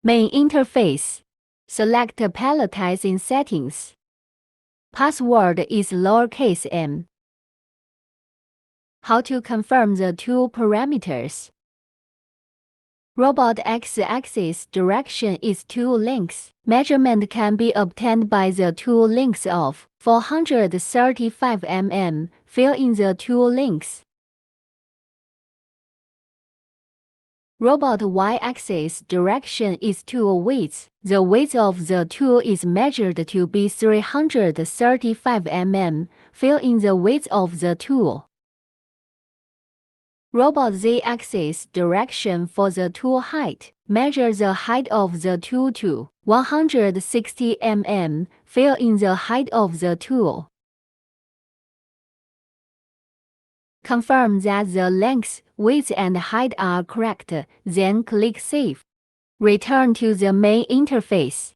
Main interface. Select Palletizing settings. Password is lowercase m. How to confirm the tool parameters. Robot x-axis direction is tool length. Measurement can be obtained by the tool length of 435 mm. Fill in the tool length. Robot y-axis direction is tool width. The width of the tool is measured to be 335 mm. Fill in the width of the tool. Robot z-axis direction for the tool height. Measure the height of the tool to 160 mm. Fill in the height of the tool. Confirm that the length, width, and height are correct, then click Save. Return to the main interface.